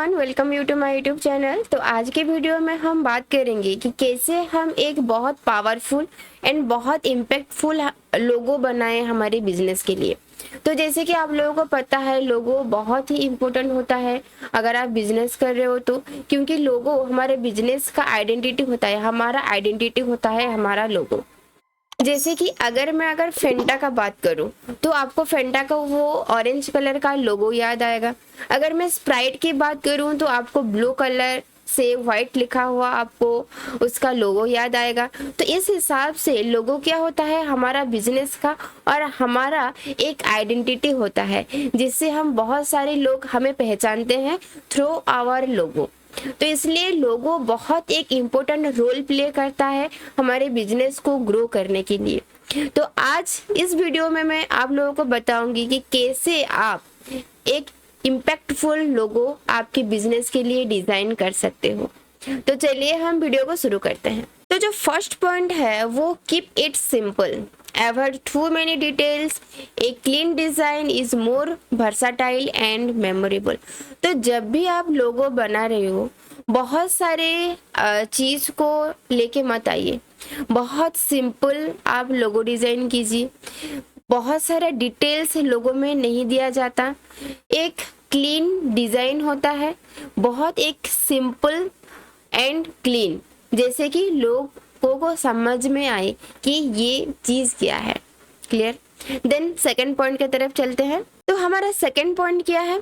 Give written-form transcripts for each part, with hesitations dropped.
Everyone, welcome you to my YouTube channel. तो आज के वीडियो में हम बात करेंगे कि कैसे हम एक बहुत पावरफुल एंड बहुत इम्पैक्टफुल लोगो बनाए हमारे बिजनेस के लिए। तो जैसे कि आप लोगों को पता है, लोगो बहुत ही इम्पोर्टेंट होता है अगर आप बिजनेस कर रहे हो तो, क्योंकि लोगो हमारे बिजनेस का आइडेंटिटी होता है, हमारा आइडेंटिटी होता है हमारा लोगो। जैसे कि अगर फेंटा का बात करूं तो आपको फेंटा का वो ऑरेंज कलर का लोगो याद आएगा। अगर मैं स्प्राइट की बात करूं तो आपको ब्लू कलर से व्हाइट लिखा हुआ आपको उसका लोगो याद आएगा। तो इस हिसाब से लोगो क्या होता है, हमारा बिजनेस का और हमारा एक आइडेंटिटी होता है, जिससे हम बहुत सारे लोग हमें पहचानते हैं थ्रू आवर लोगो। तो इसलिए लोगो बहुत एक इम्पोर्टेंट रोल प्ले करता है हमारे बिजनेस को ग्रो करने के लिए। तो आज इस वीडियो में मैं आप लोगों को बताऊंगी कि कैसे आप एक इम्पैक्टफुल लोगो आपके बिजनेस के लिए डिजाइन कर सकते हो। तो चलिए हम वीडियो को शुरू करते हैं। तो जो फर्स्ट पॉइंट है वो keep it simple, avoid too many details, a clean design is more versatile and memorable. तो जब भी आप लोगो बना रहे हो, बहुत सारे चीज को लेके मत आइए, बहुत सिंपल आप लोगो डिजाइन कीजिए। बहुत सारा डिटेल्स लोगो में नहीं दिया जाता, एक क्लीन डिजाइन होता है, बहुत एक सिंपल एंड क्लीन, जैसे कि लोगों को समझ में आए कि ये चीज क्या है। क्लियर? देन सेकंड पॉइंट की तरफ चलते हैं। तो हमारा सेकंड पॉइंट क्या है,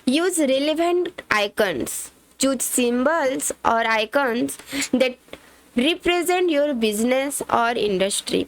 use relevant icons, choose symbols और icons that represent your business और इंडस्ट्री।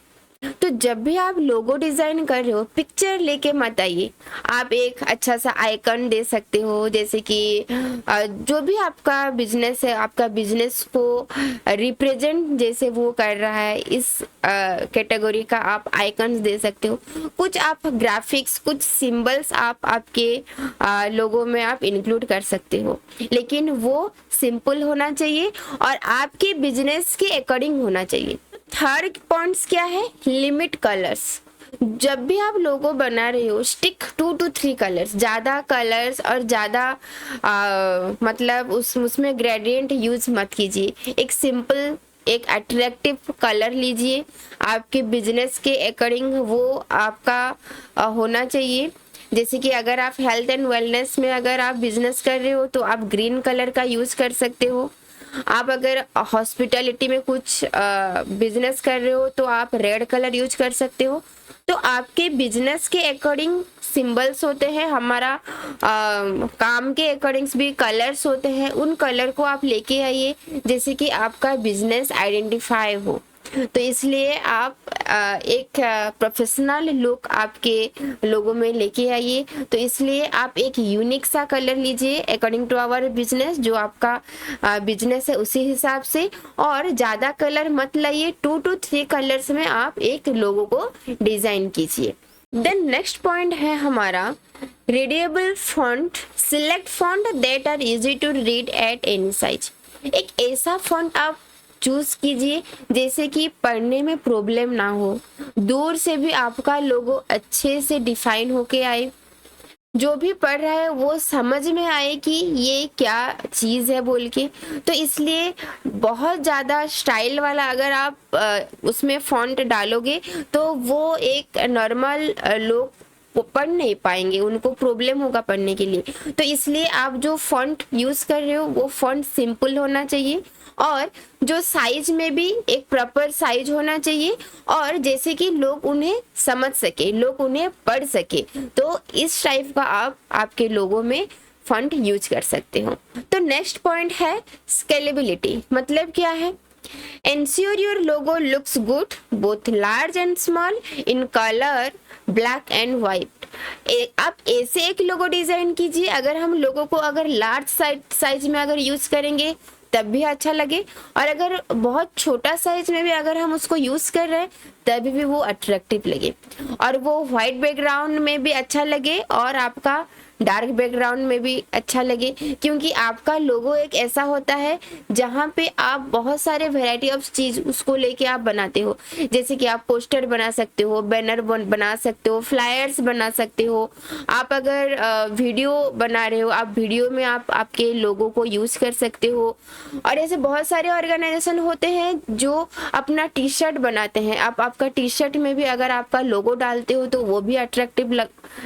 तो जब भी आप लोगो डिजाइन कर रहे हो, पिक्चर लेके मत आइए, आप एक अच्छा सा आइकन दे सकते हो, जैसे कि जो भी आपका बिजनेस है, आपका बिजनेस को रिप्रेजेंट जैसे वो कर रहा है, इस कैटेगरी का आप आइकन्स दे सकते हो। कुछ आप ग्राफिक्स, कुछ सिंबल्स आप आपके लोगो में आप इंक्लूड कर सकते हो, लेकिन वो सिंपल होना चाहिए और आपके बिजनेस के अकॉर्डिंग होना चाहिए। थर्ड पॉइंट्स क्या है, लिमिट कलर्स। जब भी आप लोगो बना रहे हो, स्टिक 2 to 3 कलर्स, ज़्यादा कलर्स और ज़्यादा मतलब उसमें ग्रेडियंट यूज मत कीजिए। एक सिंपल, एक अट्रैक्टिव कलर लीजिए, आपके बिजनेस के अकॉर्डिंग वो आपका होना चाहिए। जैसे कि अगर आप हेल्थ एंड वेलनेस में अगर आप बिजनेस कर रहे हो तो आप ग्रीन कलर का यूज कर सकते हो। आप अगर हॉस्पिटैलिटी में कुछ बिजनेस कर रहे हो तो आप रेड कलर यूज कर सकते हो। तो आपके बिजनेस के अकॉर्डिंग सिंबल्स होते हैं, हमारा काम के अकॉर्डिंग्स भी कलर्स होते हैं, उन कलर को आप लेके आइए जैसे कि आपका बिजनेस आइडेंटिफाई हो। तो इसलिए आप एक प्रोफेशनल लुक आपके लोगों में लेके आइए। तो इसलिए आप एक यूनिक सा कलर लीजिए अकॉर्डिंग टू आवर बिजनेस, जो आपका बिजनेस है उसी हिसाब से, और ज़्यादा कलर मत लाइए। 2 to 3 कलर्स में आप एक लोगो को डिज़ाइन कीजिए। देन नेक्स्ट पॉइंट है हमारा readable font, select font that are easy to read at any size. एक ऐसा फॉन्ट आप चूज कीजिए जैसे कि पढ़ने में प्रॉब्लम ना हो, दूर से भी आपका लोगो अच्छे से डिफाइन होके आए, जो भी पढ़ रहा है वो समझ में आए कि ये क्या चीज़ है बोल के। तो इसलिए बहुत ज़्यादा स्टाइल वाला अगर आप उसमें फॉन्ट डालोगे तो वो एक नॉर्मल लोग वो पढ़ नहीं पाएंगे, उनको प्रॉब्लम होगा पढ़ने के लिए। तो इसलिए आप जो फॉन्ट यूज कर रहे हो वो फॉन्ट सिंपल होना चाहिए, और जो साइज में भी एक प्रॉपर साइज होना चाहिए, और जैसे कि लोग उन्हें समझ सके, लोग उन्हें पढ़ सके। तो इस टाइप का आप आपके लोगों में फॉन्ट यूज कर सकते हो। तो नेक्स्ट पॉइंट है स्केलेबिलिटी। मतलब क्या है, ensure your logo looks good both large and small in color black and white। आप ऐसे एक लोगो डिजाइन कीजिए, अगर हम लोगो को अगर लार्ज साइज में अगर यूज करेंगे तब भी अच्छा लगे, और अगर बहुत छोटा साइज में भी अगर हम उसको यूज कर रहे हैं तभी भी वो अट्रैक्टिव लगे, और वो व्हाइट बैकग्राउंड में भी अच्छा लगे और आपका डार्क बैकग्राउंड में भी अच्छा लगे, क्योंकि आपका लोगो एक ऐसा होता है जहाँ पे आप बहुत सारे वैरायटी ऑफ चीज उसको लेके आप बनाते हो। जैसे कि आप पोस्टर बना सकते हो, बैनर बना सकते हो, फ्लायर्स बना सकते हो। आप अगर वीडियो बना रहे हो, आप वीडियो में आप आपके लोगो को यूज कर सकते हो। और ऐसे बहुत सारे ऑर्गेनाइजेशन होते हैं जो अपना टी शर्ट बनाते हैं। आप आपका टी शर्ट में भी अगर आपका लोगो डालते हो तो वो भी अट्रैक्टिव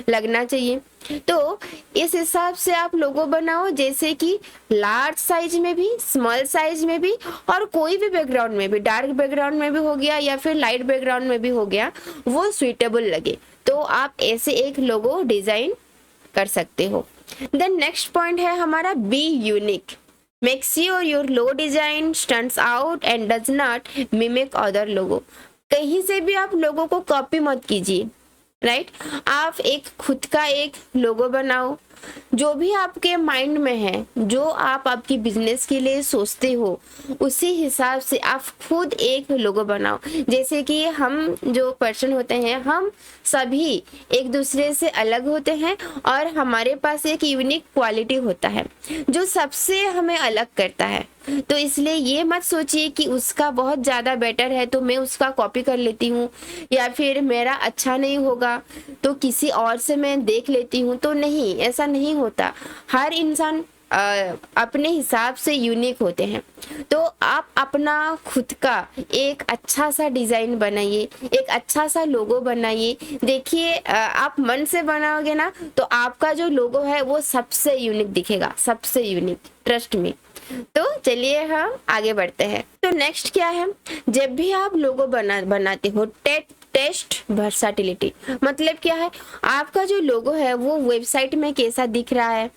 लगना चाहिए। तो इस हिसाब से आप लोगो बनाओ, जैसे कि लार्ज साइज में भी, स्मॉल साइज में भी, और कोई भी बैकग्राउंड में भी, डार्क बैकग्राउंड में भी हो गया या फिर लाइट बैकग्राउंड में भी हो गया, वो सुइटेबल लगे। तो आप ऐसे एक लोगो डिजाइन कर सकते हो। देन नेक्स्ट पॉइंट है हमारा be unique. Make sure your logo design stands out and does not mimic other logo. कहीं से भी आप लोगों को कॉपी मत कीजिए, राइट? आप एक खुद का एक लोगो बनाओ, जो भी आपके माइंड में है, जो आप आपकी बिजनेस के लिए सोचते हो, उसी हिसाब से आप खुद एक लोगो बनाओ। जैसे कि हम जो पर्सन होते हैं, हम सभी एक दूसरे से अलग होते हैं और हमारे पास एक यूनिक क्वालिटी होता है जो सबसे हमें अलग करता है। तो इसलिए ये मत सोचिए कि उसका बहुत ज़्यादा बेटर है तो मैं उसका कॉपी कर लेती हूँ, या फिर मेरा अच्छा नहीं होगा तो किसी और से मैं देख लेती हूँ। तो नहीं, ऐसा नहीं होता। हर इंसान अपने हिसाब से यूनिक होते हैं। तो आप अपना खुद का एक अच्छा सा डिज़ाइन बनाइए, एक अच्छा सा लोगो बनाइए। देखिए, आप मन से बनाओगे ना तो आपका जो लोगो है वो सबसे यूनिक दिखेगा, सबसे यूनिक, ट्रस्ट मी। तो चलिए हम आगे बढ़ते हैं। तो नेक्स्ट क्या है, जब भी आप लोगो बनाते हो, टेस्ट वर्सैटिलिटी। मतलब क्या है, आपका जो लोगो है वो वेबसाइट में कैसा दिख रहा है,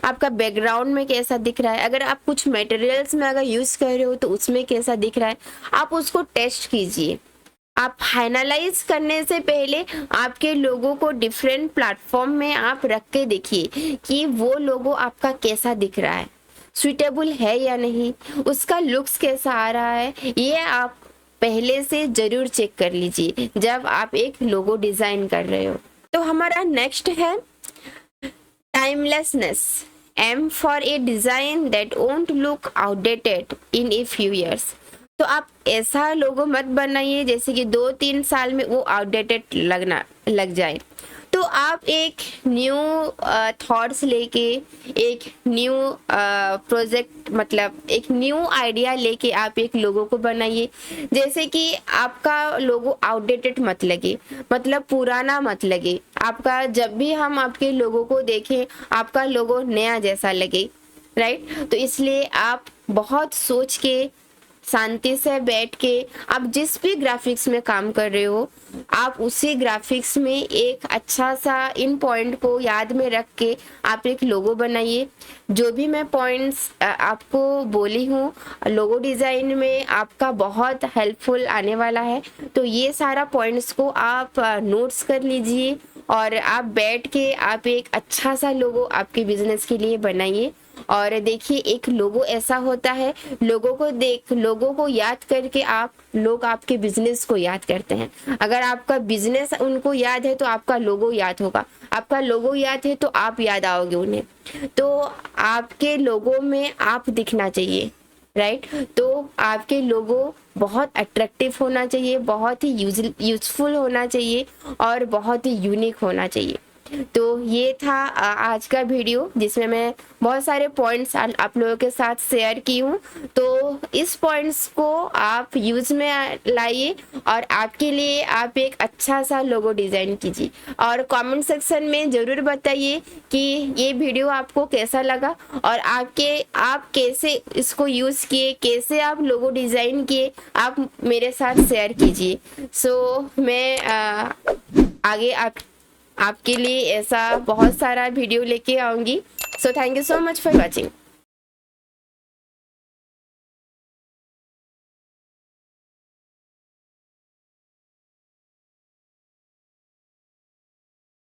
आपका बैकग्राउंड में कैसा दिख रहा है, अगर आप कुछ मटेरियल्स में अगर यूज कर रहे हो तो उसमें कैसा दिख रहा है, आप उसको टेस्ट कीजिए। आप फाइनलाइज करने से पहले आपके लोगो को डिफरेंट प्लेटफॉर्म में आप रख के देखिए कि वो लोगो आपका कैसा दिख रहा है, सुइटेबल है या नहीं, उसका लुक्स कैसा आ रहा है। ये आप पहले से जरूर चेक कर लीजिए जब आप एक लोगो डिजाइन कर रहे हो। तो हमारा नेक्स्ट है timelessness. Aim for a design that won't look outdated in a few years. तो आप ऐसा लोगो मत बनाइए जैसे कि 2-3 साल में वो आउटडेटेड लग जाए। तो आप एक न्यू थॉट्स लेके, एक न्यू प्रोजेक्ट, मतलब एक न्यू आइडिया लेके आप एक लोगो को बनाइए। जैसे कि आपका लोगो आउटडेटेड मत लगे, मतलब पुराना मत लगे। आपका जब भी हम आपके लोगो को देखें, आपका लोगो नया जैसा लगे, राइट? तो इसलिए आप बहुत सोच के, शांति से बैठ के, आप जिस भी ग्राफिक्स में काम कर रहे हो, आप उसी ग्राफिक्स में एक अच्छा सा इन पॉइंट को याद में रख के आप एक लोगो बनाइए। जो भी मैं पॉइंट्स आपको बोली हूँ लोगो डिज़ाइन में, आपका बहुत हेल्पफुल आने वाला है। तो ये सारा पॉइंट्स को आप नोट्स कर लीजिए और आप बैठ के आप एक अच्छा सा लोगो आपके बिजनेस के लिए बनाइए। और देखिए, एक लोगो ऐसा होता है, लोगों को याद करके लोग आपके बिजनेस को याद करते हैं। अगर आपका बिजनेस उनको याद है तो आपका लोगो याद होगा, आपका लोगो याद है तो आप याद आओगे उन्हें। तो आपके लोगो में आप दिखना चाहिए, राइट? तो आपके लोगो बहुत अट्रैक्टिव होना चाहिए, बहुत ही यूजफुल होना चाहिए और बहुत ही यूनिक होना चाहिए। तो ये था आज का वीडियो, जिसमें मैं बहुत सारे पॉइंट्स आप लोगों के साथ शेयर की हूँ। तो इस पॉइंट्स को आप यूज में लाइए और आपके लिए आप एक अच्छा सा लोगो डिज़ाइन कीजिए। और कमेंट सेक्शन में ज़रूर बताइए कि ये वीडियो आपको कैसा लगा और आप कैसे इसको यूज़ किए, कैसे आप लोगो डिज़ाइन किए, आप मेरे साथ शेयर कीजिए। सो मैं आगे आपके लिए ऐसा बहुत सारा वीडियो लेके आऊँगी। So thank you so much for watching.